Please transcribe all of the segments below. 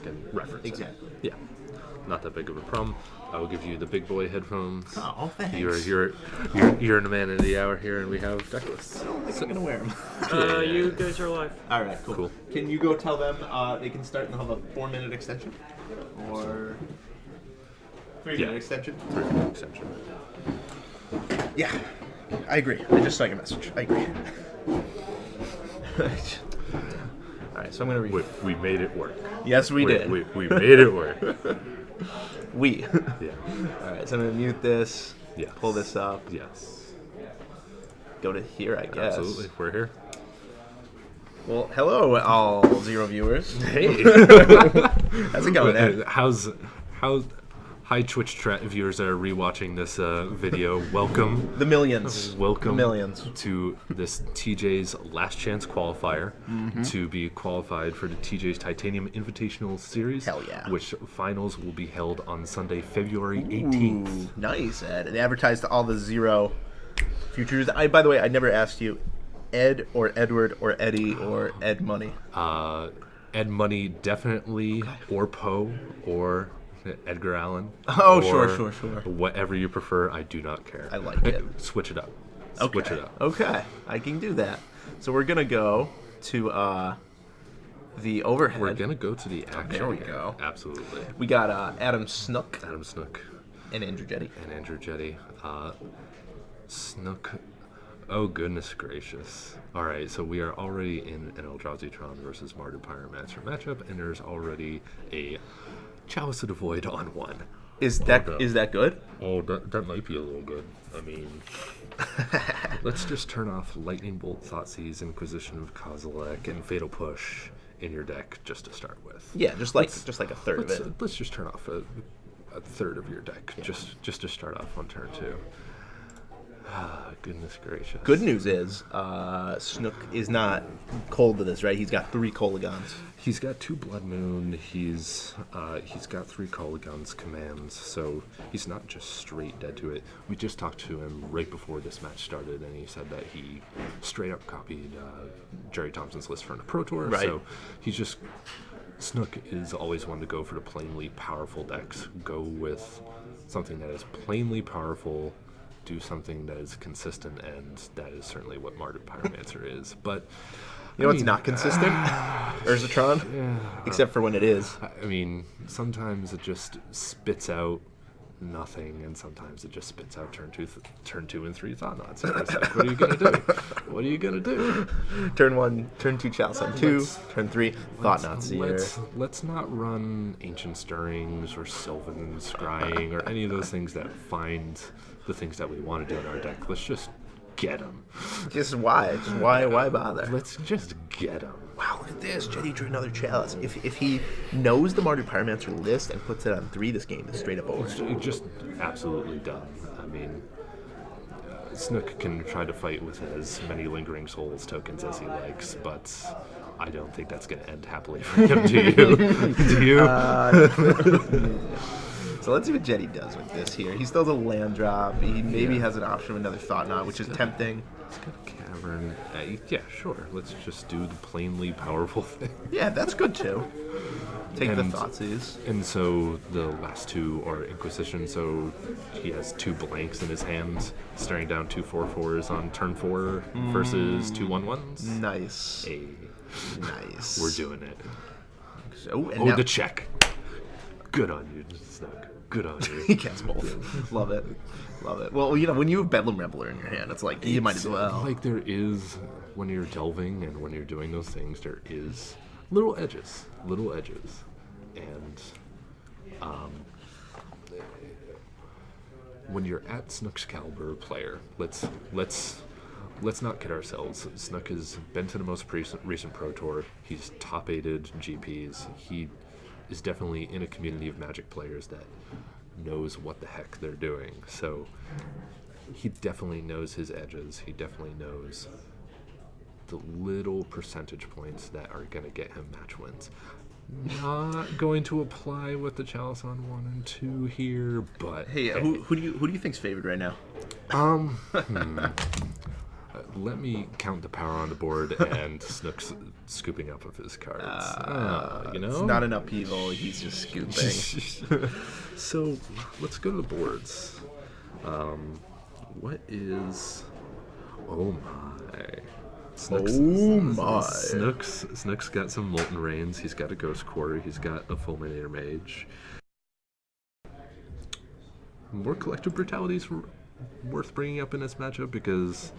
can reference Exactly. it. Yeah. Not that big of a problem. I will give you the big boy headphones. Oh, thanks. You're in a man of the hour here, and we have deck lists. I don't think I'm gonna wear them. You guys are live. All right, cool. Can you go tell them they can start and they'll have a 4-minute extension, or 3-minute extension? 3-minute extension. Yeah, I agree. I just saw your message. I agree. All right, so I'm gonna read. We made it work. Yes, we did. We made it work. We. Yeah. All right, so I'm gonna mute this. Yes. Pull this up. Yes. Go to here, I guess. Absolutely. We're here. Well, hello, all 0 viewers. Hey. How's it going, Ed? Hi, Twitch viewers that are rewatching this video. Welcome. The millions. Welcome The millions. to this TJ's Last Chance Qualifier to be qualified for the TJ's Titanium Invitational Series. Hell yeah. Which finals will be held on Sunday, February 18th. Ooh, nice, Ed. They advertised all the 0 futures. By the way, I never asked you, Ed or Edward or Eddie or Ed Money. Ed Money definitely, or Poe, or Edgar Allan. Oh, or sure. Whatever you prefer, I do not care. I like it. Switch it up. Okay. Switch it up. Okay, I can do that. So we're gonna go to the overhead. We're gonna go to the action. There we here. go. Absolutely. We got Adam Snook Adam Snook and Andrew Jette. Snook. Oh, goodness gracious. All right, so we are already in an E-Tron versus Mardu Pyromancer matchup, and there's already a Chalice of the Void on 1. Is that good? Oh, that might be a little good. I mean, let's just turn off Lightning Bolt, Thoughtseize, Inquisition of Kozilek, and Fatal Push in your deck just to start with. Yeah, just like a third of it. Let's just turn off a third of your deck just to start off on turn 2. Goodness gracious. Good news is Snook is not cold to this, right? He's got 3 Kolagons. He's got 2 Blood Moon. He's got 3 Kolagons commands, so he's not just straight dead to it. We just talked to him right before this match started, and he said that he straight up copied Jerry Thompson's list for the Pro Tour. Right. So he's just Snook is always one to go for the plainly powerful decks. Go with something that is plainly powerful. Do something that is consistent, and that is certainly what Mardu Pyromancer is. But You know what's not consistent? E-Tron. Yeah. Except for when it is. I mean, sometimes it just spits out nothing, and sometimes it just spits out turn two and 3 Thought Knots. Like, what are you gonna do? What are you gonna do? Turn 1, turn 2 Chalice on 2, turn 3 Thought Knots here. Let's not run Ancient Stirrings or Sylvan Scrying or any of those things that find the things that we want to do in our deck. Let's just get them. Just why? Why bother? Let's just get them. Wow, look at this. Jette drew another Chalice. If he knows the Mardu Pyromancer list and puts it on 3, this game is straight up over. It's just absolutely done. I mean, Snook can try to fight with as many Lingering Souls tokens as he likes, but I don't think that's going to end happily for him. Do you? Do you? So let's see what Jette does with this here. He still has a land drop. He maybe has an option of another Thought Knot, which is tempting. He's got a Cavern. Yeah, sure. Let's just do the plainly powerful thing. Yeah, that's good too. Take the Thoughtseize. And so the last 2 are Inquisition, so he has 2 blanks in his hands, staring down 2 4/4s on turn 4 versus 2 1/1s. Nice. Hey. Nice. We're doing it. So, and Oh, now the check. Good on you, Snook. Good on you. he gets both. Love it. Love it. Well, you know, when you have Bedlam Reveler in your hand, it's like, you might as well. Like, there is, when you're delving and when you're doing those things, there is little edges. And when you're at Snook's caliber player, let's not kid ourselves. Snook has been to the most recent Pro Tour. He's top-aided GPs. He is definitely in a community of Magic players that knows what the heck they're doing. So he definitely knows his edges. He definitely knows the little percentage points that are going to get him match wins. Not going to apply with the Chalice on 1 and 2 here, but Hey, who do you think's favored right now? Let me count the power on the board and Snook's scooping up of his cards. You know? It's not an upheaval. He's just scooping. So let's go to the boards. What is? Oh my! Snook's got some Molten Rains. He's got a Ghost Quarter. He's got a Fulminator Mage. More Collective Brutalities worth bringing up in this matchup because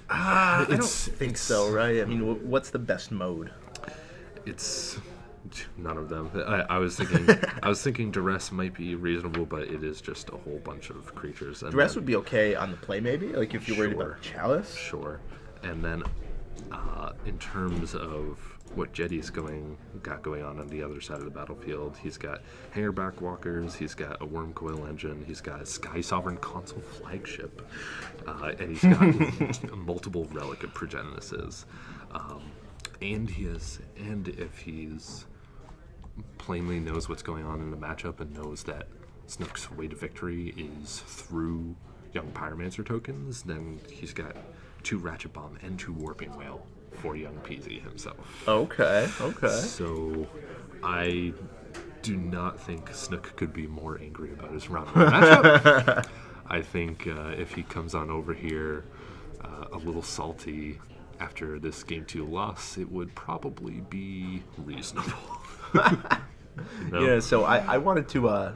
I don't think so, right? I mean, what's the best mode? It's none of them. I was thinking Duress might be reasonable, but it is just a whole bunch of creatures. And Duress would be okay on the play, maybe, like if you're worried about Chalice. Sure. And then, in terms of what Jetty's got going on the other side of the battlefield, he's got Hangerback Walkers, he's got a Worm Coil Engine, he's got a Sky Sovereign Console Flagship, and he's got multiple Relic of Progeninuses. And if he's plainly knows what's going on in the matchup and knows that Snook's way to victory is through young Pyromancer tokens, then he's got 2 Ratchet Bomb and 2 Warping Whale for young PZ himself. Okay. So I do not think Snook could be more angry about his round one matchup. I think if he comes on over here a little salty after this Game 2 loss, it would probably be reasonable. No? Yeah, so I wanted to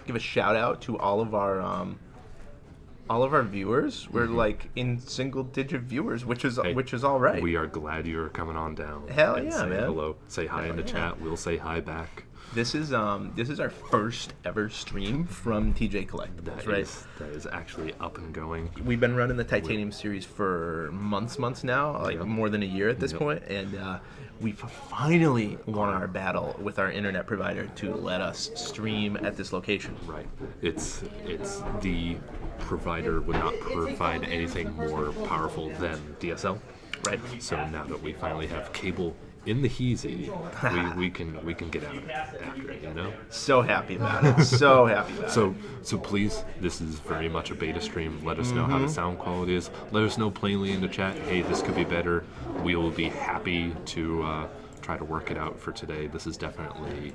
give a shout out to all of our viewers. We're like in single-digit viewers, which is all right. We are glad you're coming on down. Hell and yeah, saying man. Hello, say hi in the chat. We'll say hi back. This is our first ever stream from TJ Collectibles, right? That is actually up and going. We've been running the Titanium series for months now, like more than a year at this point, and we've finally won our battle with our internet provider to let us stream at this location. Right. It's the provider would not provide anything more powerful than DSL. Right. So now that we finally have cable in the Heezy, we can get out after it, you know? So happy about it. So happy about it. So please, this is very much a beta stream. Let us know how the sound quality is. Let us know plainly in the chat, hey, this could be better. We will be happy to try to work it out for today. This is definitely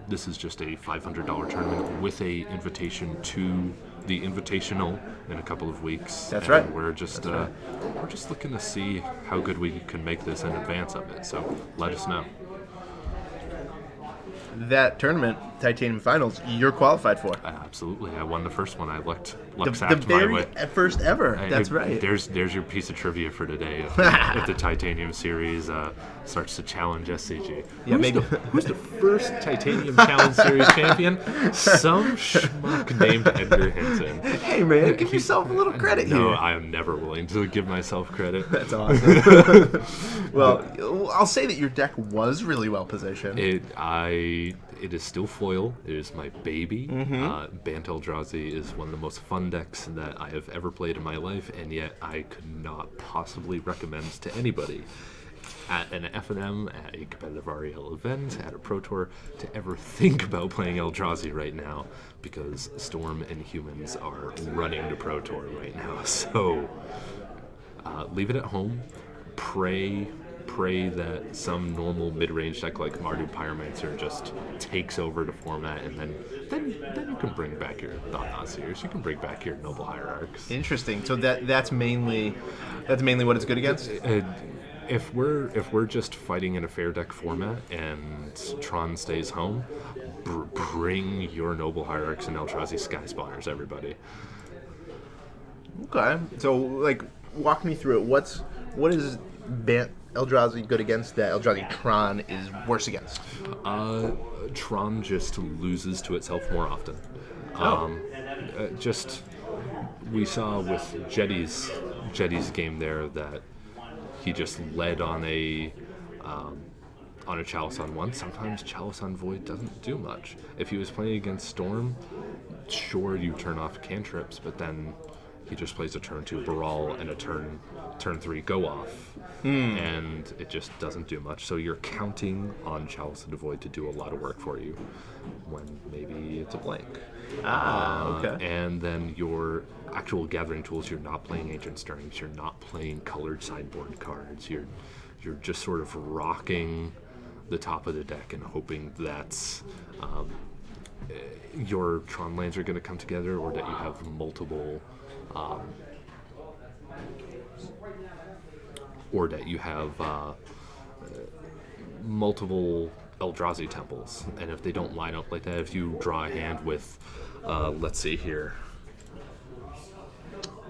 this is just a $500 tournament with a invitation to the Invitational in a couple of weeks. That's and right. We're just looking to see how good we can make this in advance of it. So let us know. That tournament, Titanium Finals, you're qualified for. Absolutely, I won the first one. I luck The sacked my very way. first ever. That's right. There's your piece of trivia for today. If the Titanium series starts to challenge SCG. Yeah, Who's the first Titanium Challenge Series champion? Some schmuck named Edgar Hinton. Hey man, give yourself a little credit here. No, I am never willing to give myself credit. That's awesome. Well, I'll say that your deck was really well positioned. It is still foil. It is my baby. Bant Eldrazi is one of the most fun decks that I have ever played in my life, and yet I could not possibly recommend to anybody at an FNM, at a competitive REL event, at a Pro Tour, to ever think about playing Eldrazi right now, because Storm and Humans are running the Pro Tour right now. So leave it at home. Pray that some normal mid-range deck like Mardu Pyromancer just takes over the format, and then you can bring back your Thought-Knot series. You can bring back your Noble Hierarchs. Interesting. So that's mainly what it's good against. If we're just fighting in a fair deck format and Tron stays home, bring your Noble Hierarchs and Eldrazi Sky Spawners, everybody. Okay. So like, walk me through it. What is Bant Eldrazi good against that Eldrazi Tron is worse against? Tron just loses to itself more often. We saw with Jetty's game there that he just led on a Chalice on one. Sometimes Chalice on Void doesn't do much. If he was playing against Storm, sure, you turn off cantrips, but then he just plays a turn 2 Brawl and a turn 3 Go Off, and it just doesn't do much. So you're counting on Chalice of the Void to do a lot of work for you when maybe it's a blank. Okay. And then your actual gathering tools, you're not playing Ancient Stirrings, you're not playing colored sideboard cards, you're just sort of rocking the top of the deck and hoping that your Tron lands are going to come together, or that you have multiple multiple Eldrazi temples. And if they don't line up like that, if you draw a hand with let's see here,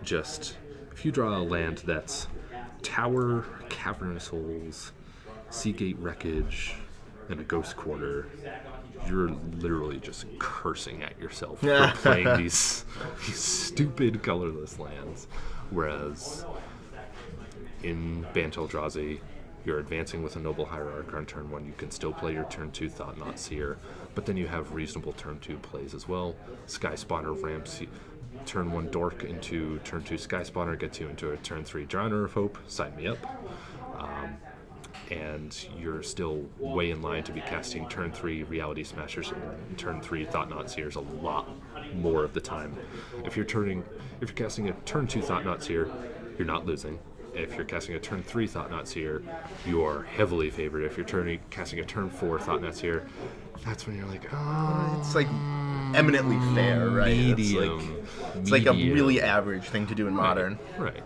if you draw a land that's Tower, Cavern of Souls, Seagate Wreckage, and a Ghost Quarter, you're literally just cursing at yourself for playing these stupid colorless lands. Whereas in Bant Eldrazi, you're advancing with a Noble Hierarch on turn 1. You can still play your turn 2 Thought-Knot Seer, but then you have reasonable turn 2 plays as well. Sky Spawner ramps turn 1 Dork into turn 2 Sky Spawner, gets you into a turn 3 Drowner of Hope. Sign me up. And you're still way in line to be casting turn 3 Reality Smashers and turn 3 Thought-Knot Seers a lot more of the time. If you're casting a turn 2 Thought-Knot Seer, you're not losing. If you're casting a turn 3 Thought-Knot Seer, you are heavily favored. If you're casting a turn 4 Thought-Knot Seer, that's when you're like, oh, It's like eminently fair, right? medium. It's like a really average thing to do in Modern. Right.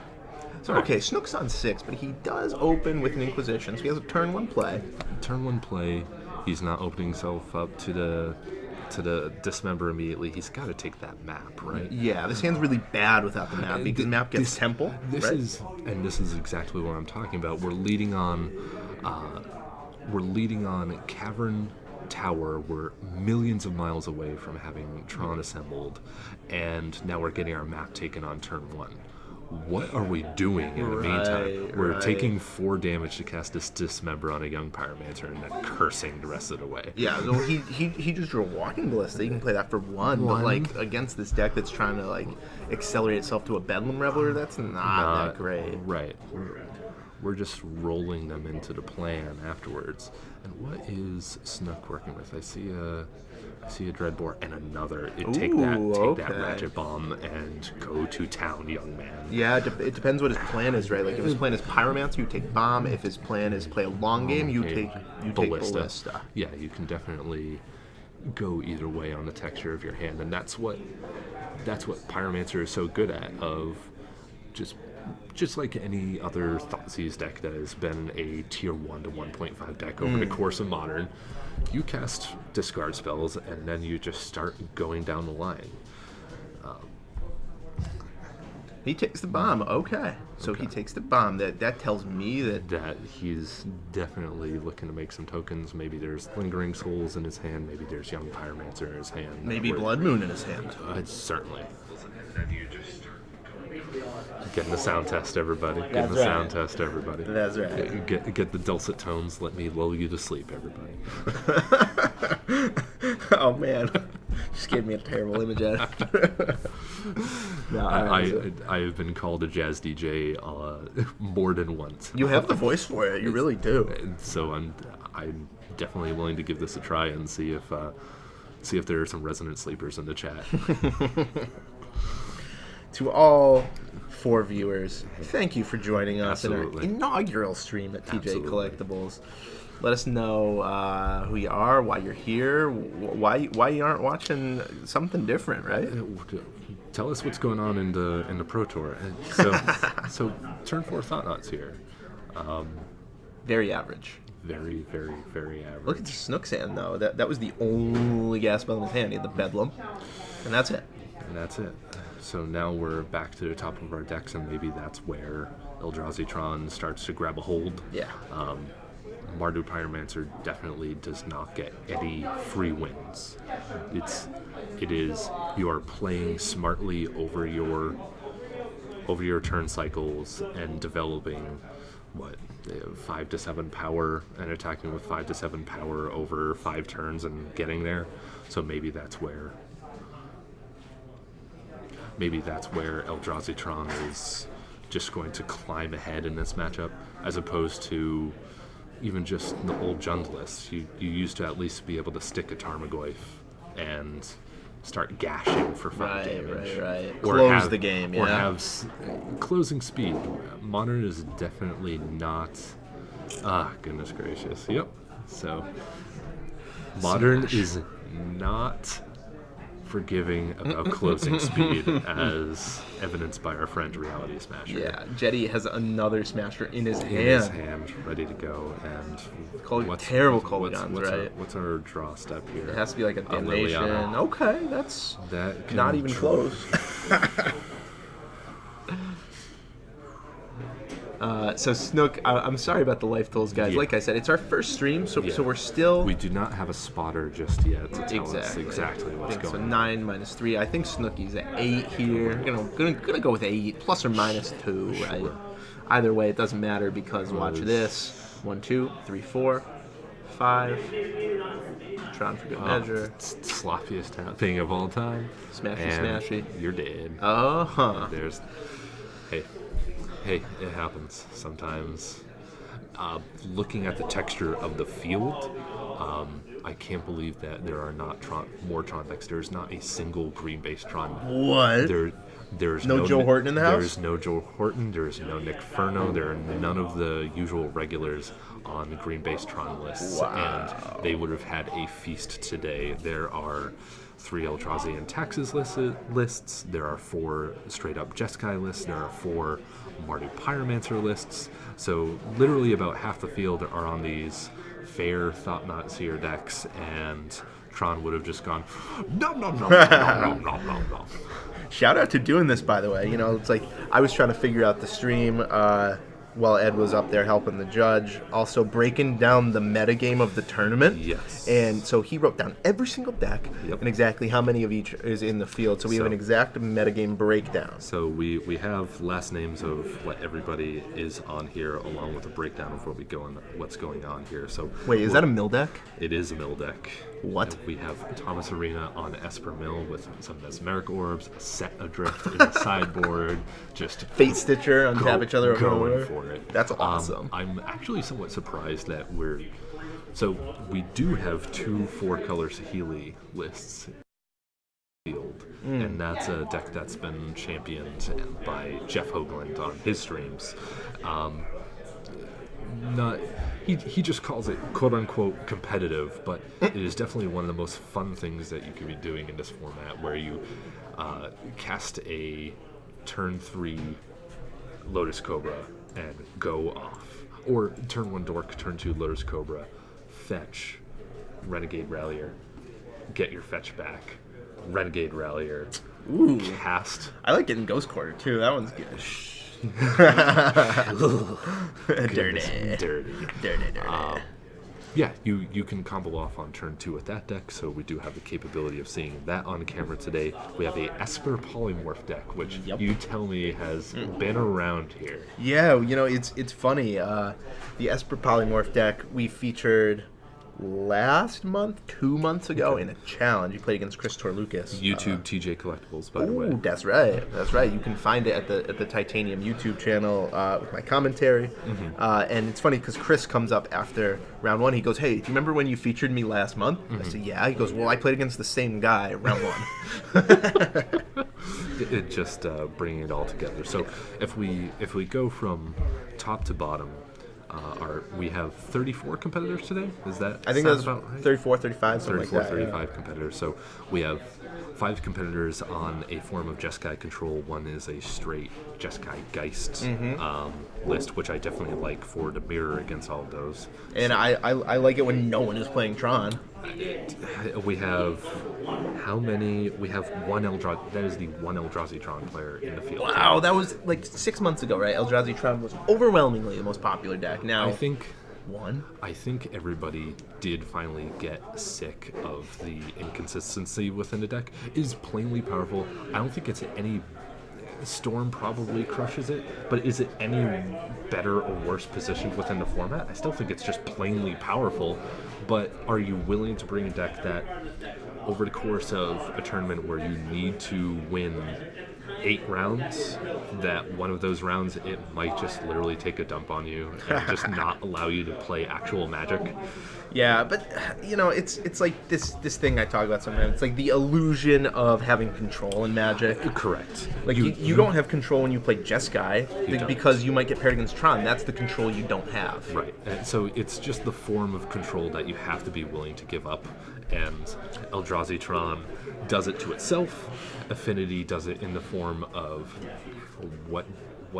So, okay, Snook's on 6, but he does open with an Inquisition, so he has a turn 1 play. Turn 1 play, he's not opening himself up to the Dismember immediately. He's got to take that map, right? Yeah, this hand's really bad without the map, because the map gets Temple, This right? is exactly what I'm talking about. We're leading on Cavern Tower. We're millions of miles away from having Tron assembled, and now we're getting our map taken on turn 1. What are we doing in the meantime? We're taking 4 damage to cast this Dismember on a young Pyromancer and then cursing the rest of the way. Yeah, so he just drew a Walking Ballista. You can play that for 1, but like against this deck that's trying to like accelerate itself to a Bedlam Reveler, that's not that great. Right. We're just rolling them into the plan afterwards. And what is Snook working with? I see a Dreadbore and another. Take that Ratchet Bomb and go to town, young man. Yeah, it depends what his plan is, right? Like if his plan is Pyromancer, you take Bomb. If his plan is play a long game, you take Ballista. Yeah, you can definitely go either way on the texture of your hand, and that's what Pyromancer is so good at. Of just like any other Thoughtseize deck that has been a tier 1 to 1.5 deck over the course of Modern, you cast discard spells and then you just start going down the line. He takes the Bomb. Okay. So he takes the Bomb. That tells me that he's definitely looking to make some tokens. Maybe there's Lingering Souls in his hand. Maybe there's Young Pyromancer in his hand. Maybe Blood Moon in his hand. Certainly. Getting the sound test, everybody. That's right. Test, everybody. That's right. Get the dulcet tones. Let me lull you to sleep, everybody. Oh man, just gave me a terrible image at it. No, I have been called a jazz DJ more than once. You have the voice for it. You really do. And so I'm definitely willing to give this a try and see if there are some resonant sleepers in the chat. To all 4 viewers, thank you for joining us Absolutely. in our inaugural stream at TJ Absolutely. Collectibles. Let us know who you are, why you're here, why you aren't watching something different, right? Tell us what's going on in the Pro Tour. So turn 4 Thought-Knots here. Very average. Very, very, very average. Look at the Snook's hand, though. That was the only gas spell in his hand. He had the Bedlam, and that's it. And that's it. So now we're back to the top of our decks, and maybe that's where Eldrazi Tron starts to grab a hold. Yeah. Mardu Pyromancer definitely does not get any free wins. It is you are playing smartly over your turn cycles and developing 5 to 7 power and attacking with 5 to 7 power over 5 turns and getting there. So maybe that's where maybe that's where Eldrazi Tron is just going to climb ahead in this matchup, as opposed to even just the old Jund lists. You used to at least be able to stick a Tarmogoyf and start gashing for 5 damage. Right. Or Close the game, yeah. Or have closing speed. Modern is definitely not... goodness gracious. Yep. So, Modern is not forgiving about closing speed, as evidenced by our friend Reality Smasher. Yeah, Jette has another Smasher in his hand, ready to go, and terrible Kolagons, right? What's our draw step here? It has to be like a Damnation. Okay, that's that not even close. So Snook, I'm sorry about the life totals, guys. Yeah. Like I said, it's our first stream, so we're still... We do not have a spotter just yet to tell us exactly what's going on. So 9 minus 3. I think Snooky's at 8 here. Gonna go with 8, plus or minus 2, right? Either way, it doesn't matter because watch this. 1, 2, 3, 4, 5. Tron for good measure. Sloppiest thing of all time. Smashy. You're dead. There's... Hey, it happens sometimes. Looking at the texture of the field, I can't believe that there are not more Tron decks. There's not a single green-based Tron. What? There's no Joe Horton in the house? There's no Joe Horton. There's no Nick Furno. There are none of the usual regulars on the green-based Tron lists. Wow. And they would have had a feast today. There are 3 Eldrazi and Taxes lists. There are 4 straight-up Jeskai lists. There are 4 Mardu Pyromancer lists. So literally about half the field are on these fair Thought-Not-Seer decks, and Tron would have just gone, nom nom nom nom nom nom nom. Shout out to doing this, by the way. You know, it's like I was trying to figure out the stream while Ed was up there helping the judge, also breaking down the metagame of the tournament. Yes. And so he wrote down every single deck and exactly how many of each is in the field. So we have an exact metagame breakdown. So we have last names of what everybody is on here, along with a breakdown of what's going on here. So wait, is that a mill deck? It is a mill deck. What? We have Thomas Arena on Esper Mill with some Mesmeric Orbs, a set adrift in the sideboard, just Fate Stitcher, untap each other over going over. for it. That's awesome. I'm actually somewhat surprised that we do have 2 4-color Saheeli lists field, and that's a deck that's been championed by Jeff Hoagland on his streams. He just calls it quote-unquote competitive, but it is definitely one of the most fun things that you could be doing in this format, where you cast a turn 3 Lotus Cobra and go off, or turn 1 Dork, turn 2 Lotus Cobra, fetch Renegade Rallier, get your fetch back, Renegade Rallier, cast. I like getting Ghost Quarter too. That one's good. Dirty. Yeah, you can combo off on turn 2 with that deck, so we do have the capability of seeing that on camera today. We have a Esper Polymorph deck, which you tell me has been around here. Yeah, you know, it's funny. The Esper Polymorph deck we featured last month, 2 months ago, in a challenge. You played against Chris Torlucas. YouTube TJ Collectibles, by the way. That's right. You can find it at the Titanium YouTube channel with my commentary. And it's funny because Chris comes up after round 1. He goes, "Hey, do you remember when you featured me last month?" I said, "Yeah." He goes, "Well, I played against the same guy round 1." It just bringing it all together. So if we go from top to bottom, we have 34 competitors today. Is that? I think that's about right? 34, 35, something 34, like that. 35 competitors. So we have 5 competitors on a form of Jeskai control. One is a straight Jeskai Geist list, which I definitely like for to mirror against all of those. And I like it when no one is playing Tron. We have how many? We have 1 Eldrazi. That is the 1 Eldrazi Tron player in the field. Wow, that was like 6 months ago, right? Eldrazi Tron was overwhelmingly the most popular deck. Now I think everybody did finally get sick of the inconsistency within the deck. It is plainly powerful. I don't think it's any... Storm probably crushes it, but is it any better or worse positioned within the format? I still think it's just plainly powerful, but are you willing to bring a deck that, over the course of a tournament where you need to win 8 rounds, that one of those rounds it might just literally take a dump on you and just not allow you to play actual Magic. Yeah, but it's like this thing I talk about sometimes. It's like the illusion of having control in Magic. Correct. Like you don't have control when you play Jeskai don't. because you might get paired against Tron. That's the control you don't have. Right. And so it's just the form of control that you have to be willing to give up. And Eldrazi Tron does it to itself. Affinity does it in the form of what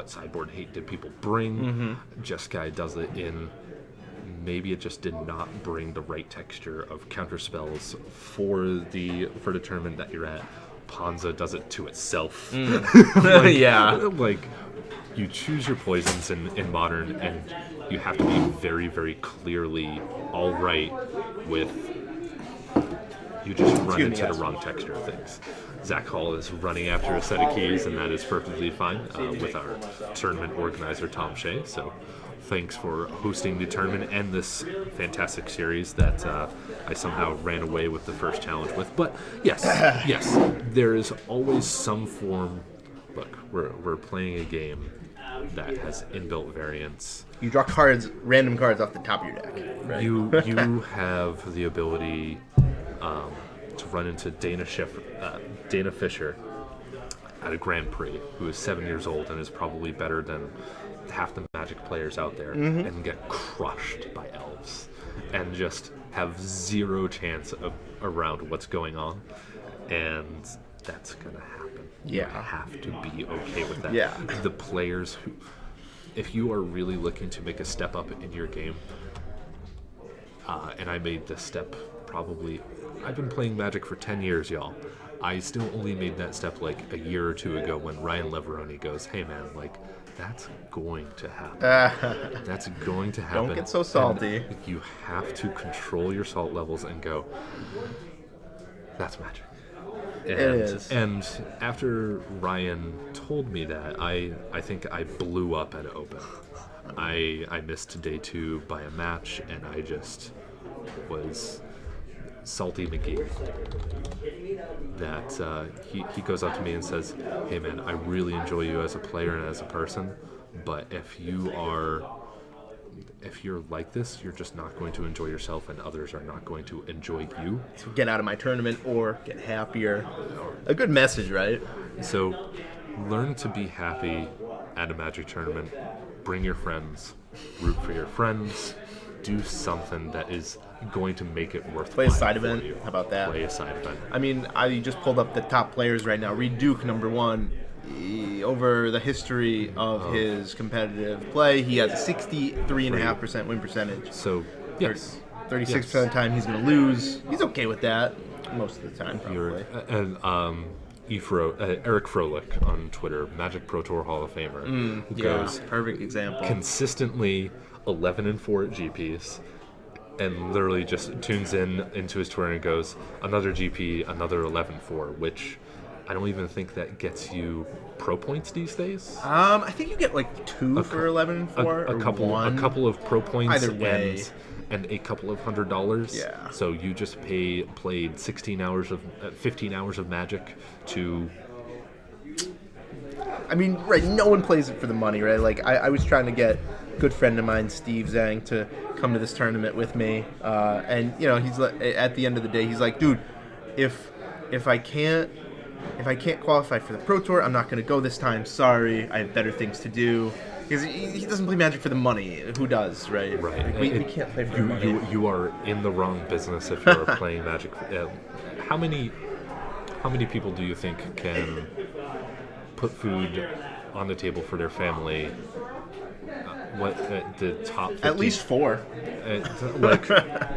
sideboard hate did people bring. Jeskai does it in maybe it just did not bring the right texture of counter spells for the tournament that you're at. Ponza does it to itself. Like you choose your poisons in Modern, and you have to be very, very clearly all right with. You just run into the wrong texture of things. Zach Hall is running after a set of keys, and that is perfectly fine with our tournament organizer, Tom Shea. So thanks for hosting the tournament and this fantastic series that I somehow ran away with the first challenge with. But yes, there is always some form. Look, we're playing a game that has inbuilt variance. You draw cards, random cards off the top of your deck. Right? You have the ability to run into Dana Fisher at a Grand Prix, who is 7 years old and is probably better than half the Magic players out there, and get crushed by elves and just have zero chance around what's going on, and that's gonna happen. Yeah. You have to be okay with that. Yeah. The players who, if you are really looking to make a step up in your game, and I made this step probably, I've been playing Magic for 10 years, y'all. I still only made that step like a year or two ago when Ryan Leveroni goes, hey man, like, that's going to happen. That's going to happen. Don't get so salty. And you have to control your salt levels and go, that's Magic. And, it is. And after Ryan told me that, I think I blew up at Open. I missed day 2 by a match, and I just was Salty McGee. That he goes up to me and says, hey man, I really enjoy you as a player and as a person, but if you're like this, you're just not going to enjoy yourself, and others are not going to enjoy you. So get out of my tournament or get happier. A good message, right? So learn to be happy at a Magic tournament. Bring your friends. Root for your friends. Do something that is going to make it worthwhile. Play a side for event. you. How about that? Play a side event. I mean, I just pulled up the top players right now. Reed Duke, number 1. Over the history of his competitive play, he has a 63.5% win percentage. So, yes. 36% of the time he's going to lose. He's okay with that most of the time, probably. Eric Froelich on Twitter, Magic Pro Tour Hall of Famer, who goes perfect example. Consistently 11-4 at GPs, and literally just tunes into his Twitter and goes, another GP, another 11-4, which I don't even think that gets you pro points these days. I think you get like 2 for 11-4, a couple of pro points. Either way. And a couple of $100. Yeah. So you just played 15 hours of Magic to. I mean, right? No one plays it for the money, right? Like I was trying to get a good friend of mine, Steve Zhang, to come to this tournament with me, and he's like, at the end of the day, he's like, dude, if I can't qualify for the Pro Tour, I'm not going to go this time. Sorry, I have better things to do. Because he doesn't play Magic for the money. Who does, right? Right. Like, we can't play for the money. You are in the wrong business if you're playing Magic. How many people do you think can put food on the table for their family? The top 50? At least 4. Like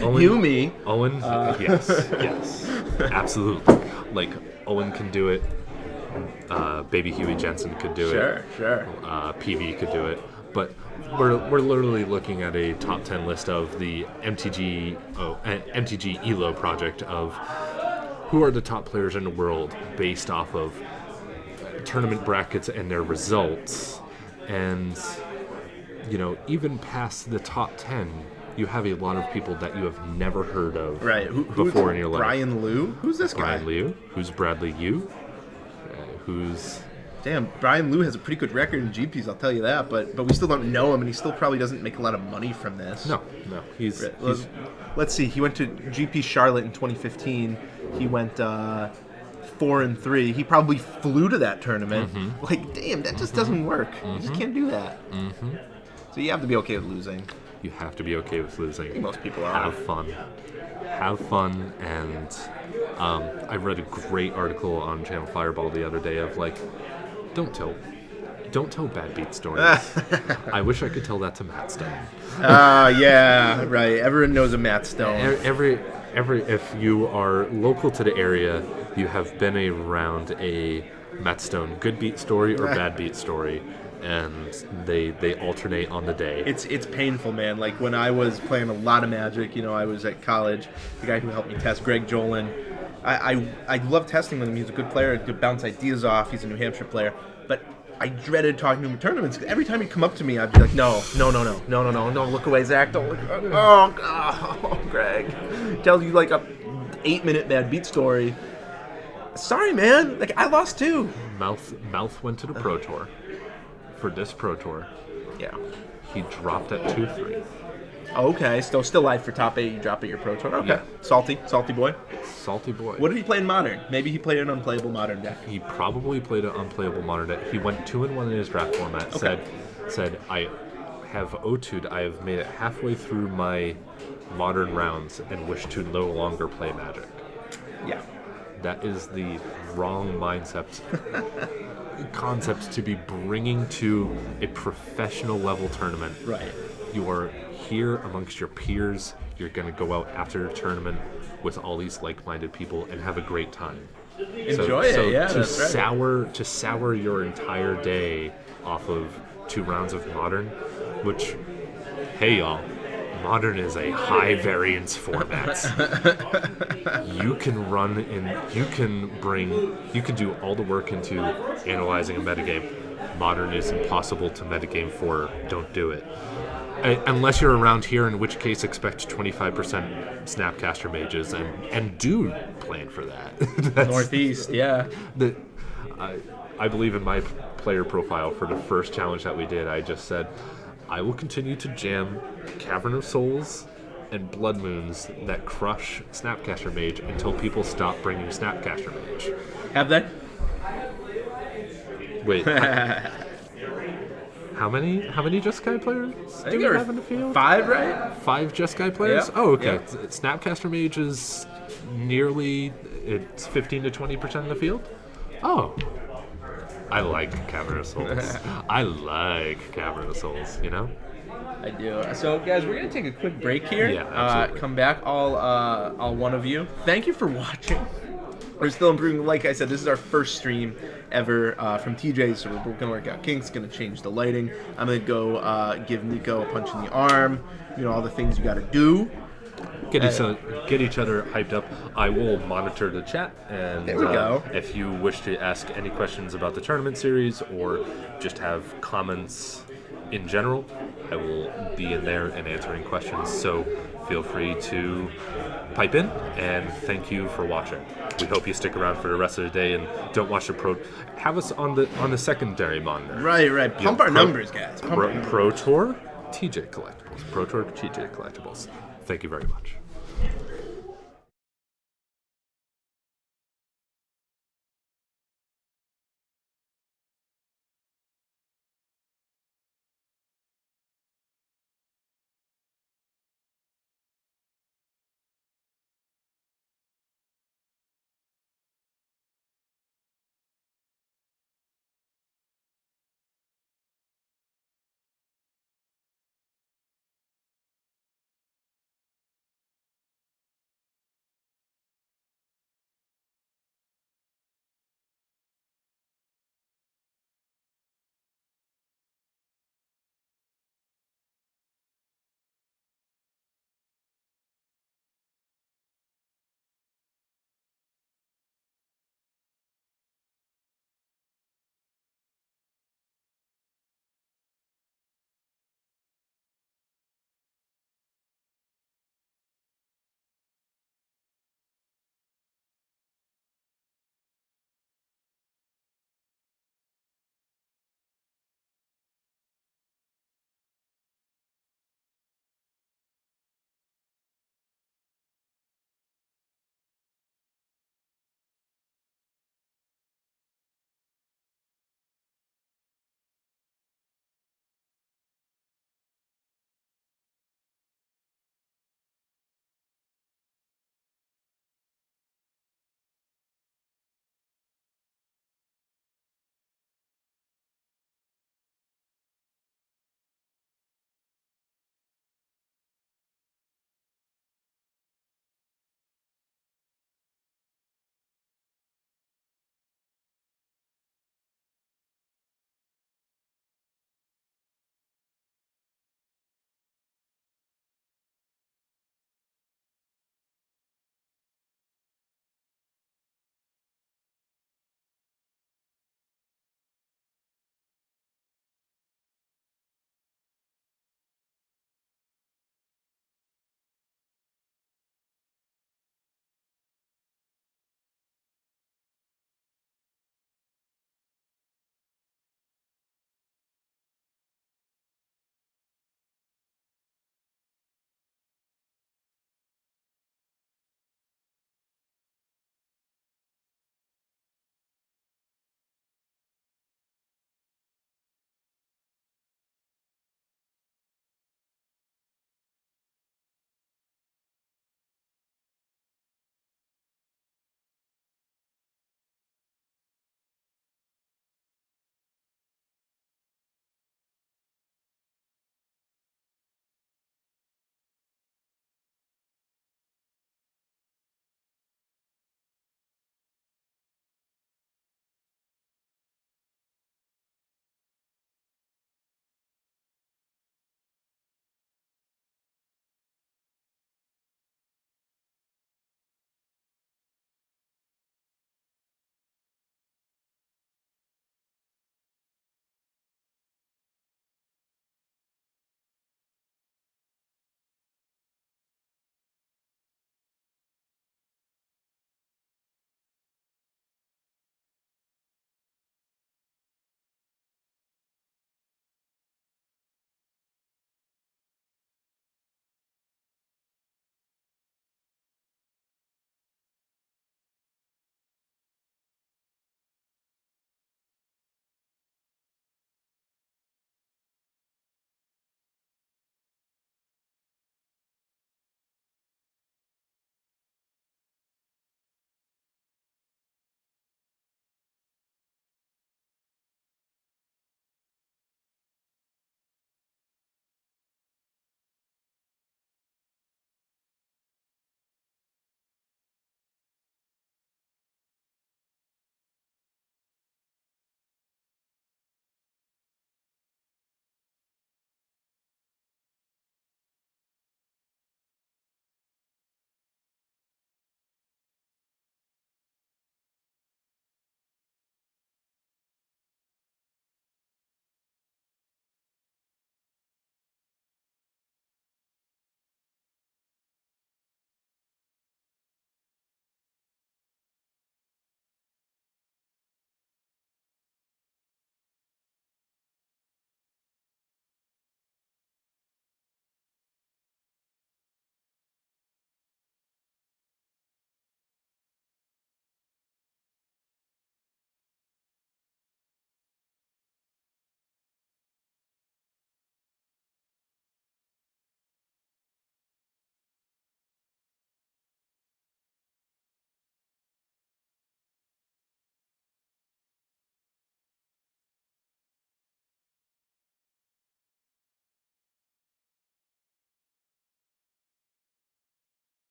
Owen, you, me. Owen, yes, absolutely. Like Owen can do it. Baby Huey Jensen could do it. Sure. PV could do it. But we're literally looking at a top 10 list of the MTG ELO project of who are the top players in the world based off of tournament brackets and their results. And, even past the top 10, you have a lot of people that you have never heard of before in your life. Brian Liu? Who's this guy? Brian Liu. Who's Bradley Yu? Who's Damn, Brian Liu has a pretty good record in GPs, I'll tell you that. But we still don't know him, and he still probably doesn't make a lot of money from this. No, he's Let's see. He went to GP Charlotte in 2015. He went 4-3. He probably flew to that tournament. Mm-hmm. Like, damn, that just doesn't work. You just can't do that. So you have to be okay with losing. You have to be okay with losing. I think most people are. Have fun, and I read a great article on Channel Fireball the other day of like, don't tell bad beat stories. I wish I could tell that to Matt Stone. Yeah, right. Everyone knows a Matt Stone. Every if you are local to the area, you have been around a Matt Stone good beat story or bad beat story, and they alternate on the day. It's painful, man. Like when I was playing a lot of Magic, I was at college. The guy who helped me test, Greg Jolin, I love testing with him. He's a good player, could bounce ideas off. He's a New Hampshire player, but I dreaded talking to him in tournaments. Every time he'd come up to me, I'd be like, no, look away, Zach, don't look. Oh, Greg, tells you like a 8-minute bad beat story. Sorry, man. Like I lost too. Mouth went to the Pro Tour. For this Pro Tour, yeah, he dropped at 2-3. Okay, still live for top 8. You drop at your Pro Tour. Okay, yeah. Salty boy. Salty boy. What did he play in Modern? Maybe he played an unplayable Modern deck. He probably played an unplayable Modern deck. He went 2-1 in his draft format. Okay. Said I have O2'd. I have made it halfway through my Modern rounds and wish to no longer play Magic. Yeah, that is the wrong mindset. Concept to be bringing to a professional level tournament. Right. You are here amongst your peers. You're going to go out after the tournament with all these like-minded people and have a great time. Enjoy it. Yeah, that's right. To sour your entire day off of 2 rounds of Modern, which, hey y'all, Modern is a high variance format. You can run in, you can do all the work into analyzing a metagame. Modern is impossible to metagame for. Don't do it. Unless you're around here, in which case expect 25% Snapcaster mages and do plan for that. Northeast, yeah. I believe in my player profile for the first challenge that we did, I just said, I will continue to jam Cavern of Souls and Blood Moons that crush Snapcaster Mage until people stop bringing Snapcaster Mage. Have they? Wait. How many Jeskai players do we have in the field? 5, right? 5 Jeskai players? Yep. Oh, okay. Yep. Snapcaster Mage is it's 15 to 20% of the field? Oh. I like Cavern of Souls. I like Cavern of Souls, I do. So, guys, we're going to take a quick break here. Yeah, absolutely. Come back, all one of you. Thank you for watching. We're still improving. Like I said, this is our first stream ever from TJ, so we're going to work out kinks, going to change the lighting. I'm going to go give Nico a punch in the arm, all the things you got to do. Get each other hyped up. I will monitor the chat, and there we go. If you wish to ask any questions about the tournament series or just have comments in general, I will be in there and answering questions. So feel free to pipe in, and thank you for watching. We hope you stick around for the rest of the day and don't watch the pro. Have us on the secondary monitor. Right. Pump our numbers, guys. Pro Tour, TJ Collectibles. Pro Tour, TJ Collectibles. Thank you very much.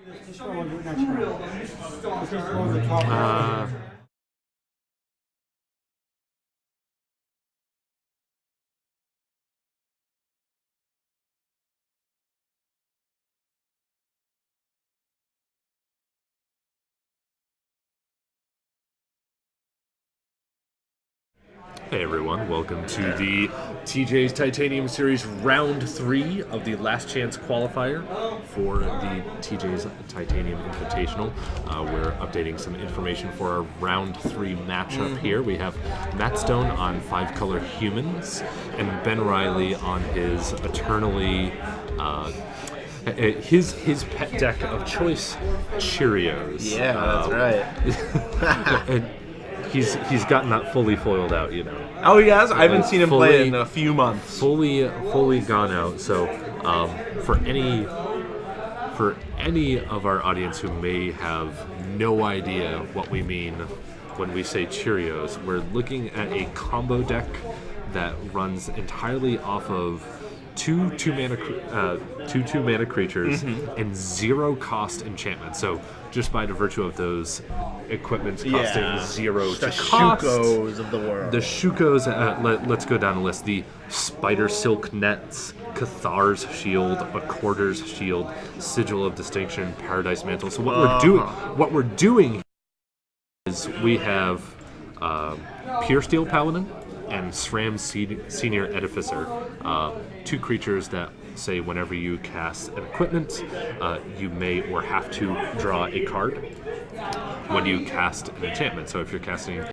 This one we'll do next round. This is one of the top. Hey everyone, welcome to the TJ's Titanium Series Round 3 of the Last Chance Qualifier for the TJ's Titanium Invitational. We're updating some information for our Round 3 matchup here. We have Matt Stone on 5-color humans and Ben Riley on his eternally... his pet deck of choice, Cheerios. Yeah, that's right. And he's gotten that fully foiled out, you know. Oh, he has? I haven't seen him play Fully- in a few months. Fully gone out. So for any of our audience who may have no idea what we mean when we say Cheerios, we're looking at a combo deck that runs entirely off of two mana creatures and 0 cost enchantments. So just by the virtue of those equipments costing 0 The to cost, Shukos of the world. the Shukos, let's go down the list. The Spider Silk Nets, Cathar's Shield, Accorder's Shield, Sigil of Distinction, Paradise Mantle. So what we're doing is we have Pure Steel Paladin and SRAM Senior Edificer, 2 creatures that say whenever you cast an equipment, you may or have to draw a card when you cast an enchantment. So if you're casting